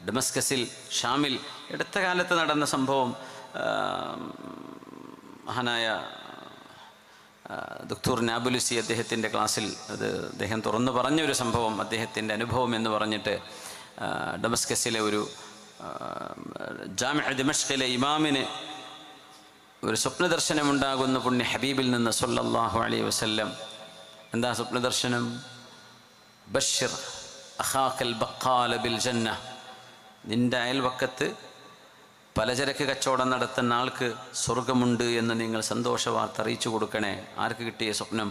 ഡമസ്കസിൽ ഷാമിൽ അടുത്ത കാലത്ത് നടന്ന സംഭവം. മഹാനായ ദക്തൂർ നാബുലുസി അദ്ദേഹത്തിൻ്റെ ക്ലാസ്സിൽ അദ്ദേഹം തുറന്നു പറഞ്ഞൊരു സംഭവം, അദ്ദേഹത്തിൻ്റെ അനുഭവം എന്ന് പറഞ്ഞിട്ട് ഡമസ്കസിലെ ഒരു ജാമിഅ ദിമഷ്കിലെ ഇമാമിന് ഒരു സ്വപ്നദർശനമുണ്ടാകുന്ന പുണ്യ ഹബീബിൽ നിന്ന് സല്ലല്ലാഹു അലൈഹി വസല്ലം. എന്താ സ്വപ്നദർശനം? ബശ്ശിർ അഖാക്കൽ ബഖാല ബിൽ ജന്ന, നിൻ്റെ അയൽവക്കത്ത് പലചരക്ക് കച്ചവടം നടത്തുന്ന ആൾക്ക് സ്വർഗമുണ്ട് എന്ന് നിങ്ങൾ സന്തോഷ വാർത്ത അറിയിച്ചു കൊടുക്കണേ. ആർക്ക് കിട്ടിയ സ്വപ്നം?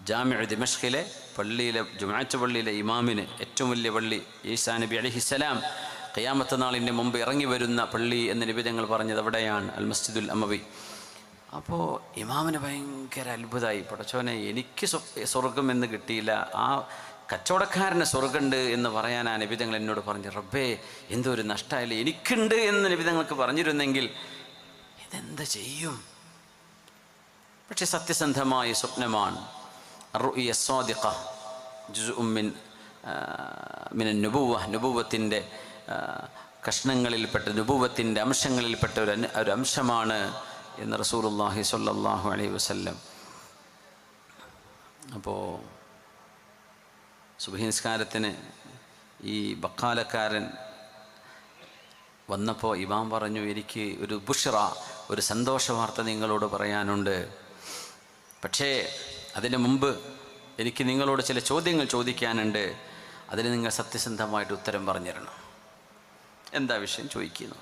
ജാമിഅ ദിമഷ്കിലെ പള്ളിയിലെ ജുമുഅത്ത് പള്ളിയിലെ ഇമാമിന്, ഏറ്റവും വലിയ പള്ളി, ഈസാ നബി അലൈഹിസ്സലാം ഖിയാമത്ത് നാളിൻ്റെ മുമ്പ് ഇറങ്ങി വരുന്ന പള്ളി എന്ന് നബി തങ്ങൾ പറഞ്ഞത് അവിടെയാണ്, അൽ മസ്ജിദുൽ അമവി. അപ്പോൾ ഇമാമിന് ഭയങ്കര അത്ഭുതമായി. പടച്ചോനെ, എനിക്ക് സ്വർഗം എന്ന് കിട്ടിയില്ല, ആ കച്ചവടക്കാരന് സ്വർഗമുണ്ട് എന്ന് പറയാൻ ആ നബിതങ്ങൾ എന്നോട് പറഞ്ഞു. റബ്ബേ, എന്തൊരു നഷ്ടമായില്ലേ, എനിക്കുണ്ട് എന്ന് നബിതങ്ങൾക്ക് പറഞ്ഞിരുന്നെങ്കിൽ ഇതെന്ത് ചെയ്യും? പക്ഷെ സത്യസന്ധമായ സ്വപ്നമാണ്. അർറുഇയ സ്വാദിഖ ജുസ്ഉം മിൻ നുബുവ്വ, നുബുവ്വത്തിൻ്റെ കഷ്ണങ്ങളിൽപ്പെട്ട, നുബുവ്വത്തിൻ്റെ അംശങ്ങളിൽപ്പെട്ട ഒരു അംശമാണ് എന്ന് റസൂലുള്ളാഹി സ്വല്ലല്ലാഹു അലൈഹി വസല്ലം. അപ്പോൾ സുബ്ഹി നിസ്കാരത്തിന് ഈ ബക്കാലക്കാരൻ വന്നപ്പോൾ ഇമാം പറഞ്ഞു, എനിക്ക് ഒരു ബുഷ്റ, ഒരു സന്തോഷ വാർത്ത നിങ്ങളോട് പറയാനുണ്ട്. പക്ഷേ അതിന് മുമ്പ് എനിക്ക് നിങ്ങളോട് ചില ചോദ്യങ്ങൾ ചോദിക്കാനുണ്ട്, അതിന് നിങ്ങൾ സത്യസന്ധമായിട്ട് ഉത്തരം പറഞ്ഞു തരണം. എന്താ വിഷയം ചോദിക്കുന്നു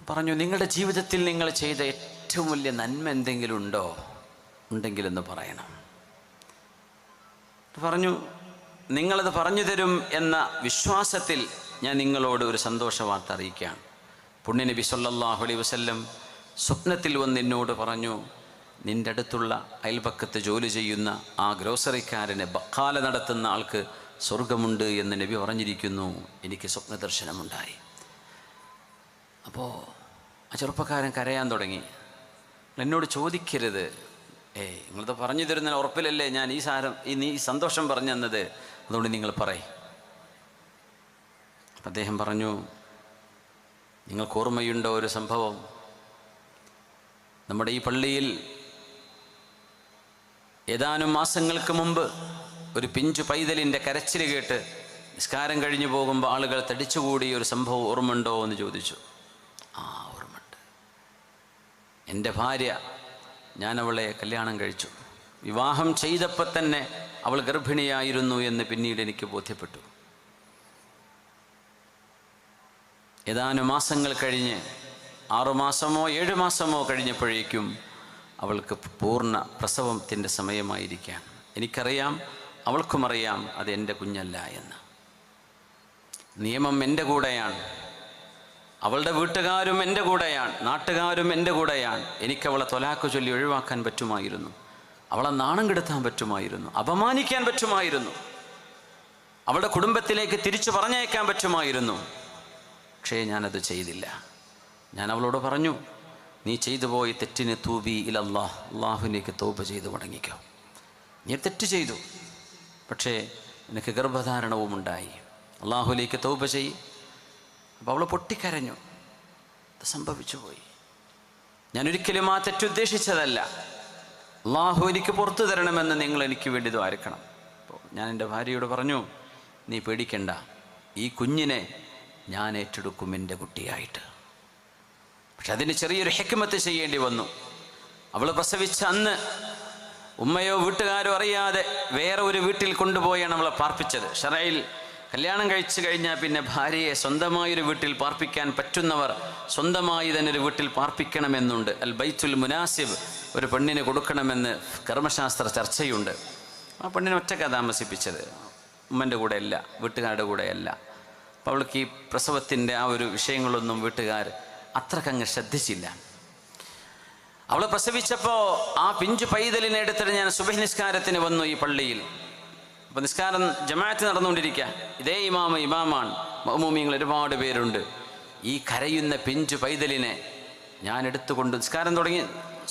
പറഞ്ഞു. നിങ്ങളുടെ ജീവിതത്തിൽ നിങ്ങൾ ചെയ്ത ഏറ്റവും വലിയ നന്മ എന്തെങ്കിലും ഉണ്ടോ? ഉണ്ടെങ്കിലെന്ന് പറയണം. പറഞ്ഞു, നിങ്ങളത് പറഞ്ഞു തരും എന്ന വിശ്വാസത്തിൽ ഞാൻ നിങ്ങളോട് ഒരു സന്തോഷ വാർത്ത അറിയിക്കുകയാണ്. പുണ്യനബി സല്ലല്ലാഹു അലൈഹി വസല്ലം സ്വപ്നത്തിൽ വന്ന് എന്നോട് പറഞ്ഞു, നിൻ്റെ അടുത്തുള്ള അയൽപക്കത്ത് ജോലി ചെയ്യുന്ന ആ ഗ്രോസറിക്കാരന്, ബഖാല നടത്തുന്ന ആൾക്ക് സ്വർഗമുണ്ട് എന്ന് നബി പറഞ്ഞിരിക്കുന്നു. എനിക്ക് സ്വപ്നദർശനമുണ്ടായി. അപ്പോൾ ആ ചെറുപ്പക്കാരൻ കരയാൻ തുടങ്ങി. എന്നോട് ചോദിക്കരുത്, നിങ്ങളത് പറഞ്ഞു തരുന്ന ഉറപ്പിലല്ലേ ഞാൻ ഈ സന്തോഷം പറഞ്ഞു തന്നത്, അതുകൊണ്ട് നിങ്ങൾ പറയും. അദ്ദേഹം പറഞ്ഞു, നിങ്ങൾക്ക് ഓർമ്മയുണ്ടോ ഒരു സംഭവം? നമ്മുടെ ഈ പള്ളിയിൽ ഏതാനും മാസങ്ങൾക്ക് മുമ്പ് ഒരു പിഞ്ചു പൈതലിൻ്റെ കരച്ചിൽ കേട്ട് നിസ്കാരം കഴിഞ്ഞു പോകുമ്പോൾ ആളുകൾ തടിച്ചുകൂടിയ ഒരു സംഭവം ഓർമ്മയുണ്ടോ എന്ന് ചോദിച്ചു. ഓർമ്മയുണ്ട്. എൻ്റെ ഭാര്യ, ഞാൻ അവളെ കല്യാണം കഴിച്ചു. വിവാഹം ചെയ്തപ്പോൾ തന്നെ അവൾ ഗർഭിണിയായിരുന്നു എന്ന് പിന്നീട് എനിക്ക് ബോധ്യപ്പെട്ടു. ഏതാനും മാസങ്ങൾ കഴിഞ്ഞ്, 6 മാസമോ 7 മാസമോ കഴിഞ്ഞപ്പോഴേക്കും അവൾക്ക് പൂർണ്ണ പ്രസവത്തിൻ്റെ സമയമായിരിക്കുകയാണ്. എനിക്കറിയാം, അവൾക്കുമറിയാം അത് എൻ്റെ കുഞ്ഞല്ല എന്ന്. നിയമം എൻ്റെ കൂടെയാണ്, അവളുടെ വീട്ടുകാരും എൻ്റെ കൂടെയാണ്, നാട്ടുകാരും എൻ്റെ കൂടെയാണ്. എനിക്കവളെ തൊലാക്ക് ചൊല്ലി ഒഴിവാക്കാൻ പറ്റുമായിരുന്നു, അവളെ നാണം കെടുത്താൻ പറ്റുമായിരുന്നു, അപമാനിക്കാൻ പറ്റുമായിരുന്നു, അവളുടെ കുടുംബത്തിലേക്ക് തിരിച്ചു പറഞ്ഞയക്കാൻ പറ്റുമായിരുന്നു. പക്ഷേ ഞാനത് ചെയ്തില്ല. ഞാൻ അവളോട് പറഞ്ഞു, നീ ചെയ്തു പോയി തെറ്റിന് തൂബി ഇലല്ലാഹ്, അള്ളാഹുവിലേക്ക് തൗബ ചെയ്ത് മടങ്ങിക്കോ. നീ തെറ്റ് ചെയ്തു, പക്ഷേ എനിക്ക് ഗർഭധാരണവും ഉണ്ടായി, അള്ളാഹുവിലേക്ക് തൗബ ചെയ്യും. അപ്പോൾ അവൾ പൊട്ടിക്കരഞ്ഞു. അത് സംഭവിച്ചു പോയി. ഞാനൊരിക്കലും ആ തെറ്റുദ്ദേശിച്ചതല്ല. അള്ളാഹു എനിക്ക് പുറത്തു തരണമെന്ന് നിങ്ങൾ എനിക്ക് വേണ്ടി ദ്വാരക്കണം. അപ്പോൾ ഞാൻ എൻ്റെ ഭാര്യയോട് പറഞ്ഞു, നീ പേടിക്കണ്ട, ഈ കുഞ്ഞിനെ ഞാൻ ഏറ്റെടുക്കും എൻ്റെ കുട്ടിയായിട്ട്. പക്ഷെ അതിന് ചെറിയൊരു ഹിക്മത്ത് ചെയ്യേണ്ടി വന്നു. അവൾ പ്രസവിച്ച അന്ന് ഉമ്മയോ വീട്ടുകാരോ അറിയാതെ വേറെ ഒരു വീട്ടിൽ കൊണ്ടുപോയാണ് അവളെ പാർപ്പിച്ചത്. ശറയിൽ കല്യാണം കഴിച്ചു കഴിഞ്ഞാൽ പിന്നെ ഭാര്യയെ സ്വന്തമായൊരു വീട്ടിൽ പാർപ്പിക്കാൻ പറ്റുന്നവർ സ്വന്തമായി തന്നെ ഒരു വീട്ടിൽ പാർപ്പിക്കണമെന്നുണ്ട്. അൽ ബൈത്തുൽ മുനാസിബ് ഒരു പെണ്ണിന് കൊടുക്കണമെന്ന് കർമ്മശാസ്ത്ര ചർച്ചയുണ്ട്. ആ പെണ്ണിനെ ഒറ്റയ്ക്കാണ് താമസിപ്പിച്ചത്, ഉമ്മൻ്റെ കൂടെയല്ല, വീട്ടുകാരുടെ കൂടെയല്ല. അപ്പോൾ അവൾക്ക് ഈ പ്രസവത്തിൻ്റെ ആ ഒരു വിഷയങ്ങളൊന്നും വീട്ടുകാർ അത്രക്കങ്ങ് ശ്രദ്ധിച്ചില്ല. അവളെ പ്രസവിച്ചപ്പോൾ ആ പിഞ്ചു പൈതലിനെ എടുത്തിട്ട് ഞാൻ സുബഹി നിസ്കാരത്തിന് വന്നു ഈ പള്ളിയിൽ. അപ്പോൾ നിസ്കാരം ജമാഅത്ത് നടന്നുകൊണ്ടിരിക്കുക. ഇതേ ഇമാമാണ്, മഅ്മൂമീങ്ങൾ ഒരുപാട് പേരുണ്ട്. ഈ കരയുന്ന പിഞ്ചു പൈതലിനെ ഞാൻ എടുത്തുകൊണ്ട് നിസ്കാരം തുടങ്ങി,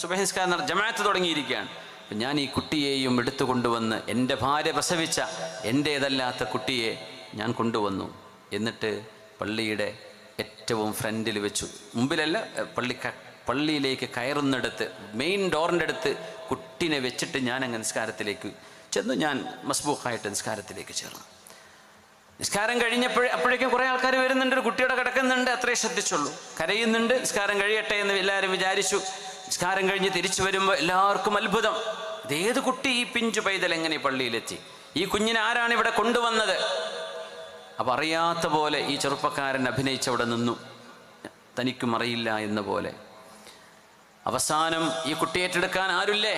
സുബഹി നിസ്കാരം ജമാഅത്ത് തുടങ്ങിയിരിക്കുകയാണ്. അപ്പം ഞാൻ ഈ കുട്ടിയെയും എടുത്തുകൊണ്ടുവന്ന്, എൻ്റെ ഭാര്യ പ്രസവിച്ച എൻ്റേതല്ലാത്ത കുട്ടിയെ ഞാൻ കൊണ്ടുവന്നു. എന്നിട്ട് പള്ളിയുടെ ഏറ്റവും ഫ്രണ്ടിൽ വെച്ചു, മുമ്പിലല്ല, പള്ളിയിലേക്ക് കയറുന്നിടത്ത് മെയിൻ ഡോറിൻ്റെ അടുത്ത് കുട്ടീനെ വെച്ചിട്ട് ഞാൻ അങ്ങ് നിസ്കാരത്തിലേക്ക് ചെന്നു. ഞാൻ മസ്ബൂഖായിട്ട് നിസ്കാരത്തിലേക്ക് ചേർന്നു. നിസ്കാരം അപ്പോഴേക്കും കുറേ ആൾക്കാർ വരുന്നുണ്ട്, ഒരു കുട്ടിയുടെ കിടക്കുന്നുണ്ട്, അത്രേ ശ്രദ്ധിച്ചുള്ളൂ. കരയുന്നുണ്ട്, നിസ്കാരം കഴിയട്ടെ എന്ന് എല്ലാവരും വിചാരിച്ചു. നിസ്കാരം കഴിഞ്ഞ് തിരിച്ചു വരുമ്പോൾ എല്ലാവർക്കും അത്ഭുതം, ഇതേത് കുട്ടി, ഈ പിഞ്ചു പൈതൽ എങ്ങനെ പള്ളിയിലെത്തി, ഈ കുഞ്ഞിനെ ആരാണ് ഇവിടെ കൊണ്ടുവന്നത്? അപ്പം അറിയാത്ത പോലെ ഈ ചെറുപ്പക്കാരൻ അഭിനയിച്ചവിടെ നിന്നു, തനിക്കും അറിയില്ല എന്ന പോലെ. അവസാനം ഈ കുട്ടിയെ ഏറ്റെടുക്കാൻ ആരുമില്ലേ?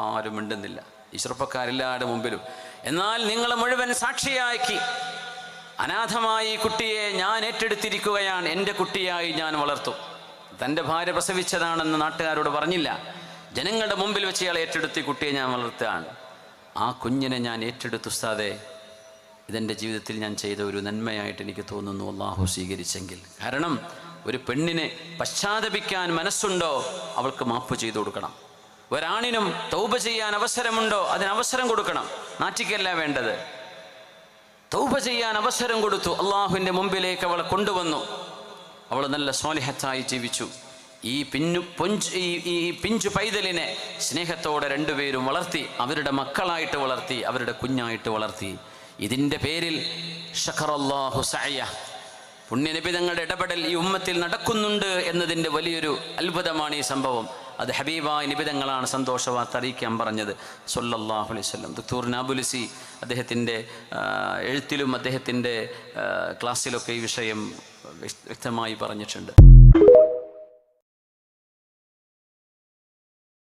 ആരും മിണ്ടുന്നില്ല, ഈ ചെറുപ്പക്കാരെല്ലാവരുടെ മുമ്പിലും. എന്നാൽ നിങ്ങൾ മുഴുവൻ സാക്ഷിയാക്കി, അനാഥമായി ഈ കുട്ടിയെ ഞാൻ ഏറ്റെടുത്തിരിക്കുകയാണ്, എൻ്റെ കുട്ടിയായി ഞാൻ വളർത്തും. തൻ്റെ ഭാര്യ പ്രസവിച്ചതാണെന്ന് നാട്ടുകാരോട് പറഞ്ഞില്ല, ജനങ്ങളുടെ മുമ്പിൽ വെച്ച് ഇയാളെ ഏറ്റെടുത്ത് ഈ കുട്ടിയെ ഞാൻ വളർത്തുകയാണ്. ആ കുഞ്ഞിനെ ഞാൻ ഏറ്റെടുത്തു ഉസ്താദേ, ഇതെൻ്റെ ജീവിതത്തിൽ ഞാൻ ചെയ്ത ഒരു നന്മയായിട്ട് എനിക്ക് തോന്നുന്നു, അള്ളാഹു സ്വീകരിച്ചെങ്കിൽ. കാരണം ഒരു പെണ്ണിനെ പശ്ചാത്തപിക്കാൻ മനസ്സുണ്ടോ, അവൾക്ക് മാപ്പ് ചെയ്തു കൊടുക്കണം. ഒരാണിനും തൗബ ചെയ്യാൻ അവസരമുണ്ടോ, അതിന് അവസരം കൊടുക്കണം. നാറ്റിക്കല്ല വേണ്ടത്, തൗബ ചെയ്യാൻ അവസരം കൊടുത്തു. അള്ളാഹുവിൻ്റെ മുമ്പിലേക്ക് അവളെ കൊണ്ടുവന്നു. അവൾ നല്ല സ്വാലിഹത്തായി ജീവിച്ചു. ഈ പിഞ്ചു പൈതലിനെ സ്നേഹത്തോടെ രണ്ടുപേരും വളർത്തി, അവരുടെ മക്കളായിട്ട് വളർത്തി, അവരുടെ കുഞ്ഞായിട്ട് വളർത്തി. ഇതിൻ്റെ പേരിൽ ശഖറല്ലാഹു സഅയ, പുണ്യനബി തങ്ങളുടെ ഇടപെടൽ ഈ ഉമ്മത്തിൽ നടക്കുന്നുണ്ട് എന്നതിൻ്റെ വലിയൊരു അത്ഭുതമാണ് ഈ സംഭവം. അത് ഹബീബായ നിബിതങ്ങളാണ് സന്തോഷവാർത്ത അറിയിക്കാൻ പറഞ്ഞത് സ്വല്ലല്ലാഹു അലൈഹി വസല്ലം. ദക്തൂർ നാബുലുസി അദ്ദേഹത്തിൻ്റെ എഴുത്തിലും അദ്ദേഹത്തിൻ്റെ ക്ലാസ്സിലൊക്കെ ഈ വിഷയം വ്യക്തമായി പറഞ്ഞിട്ടുണ്ട്.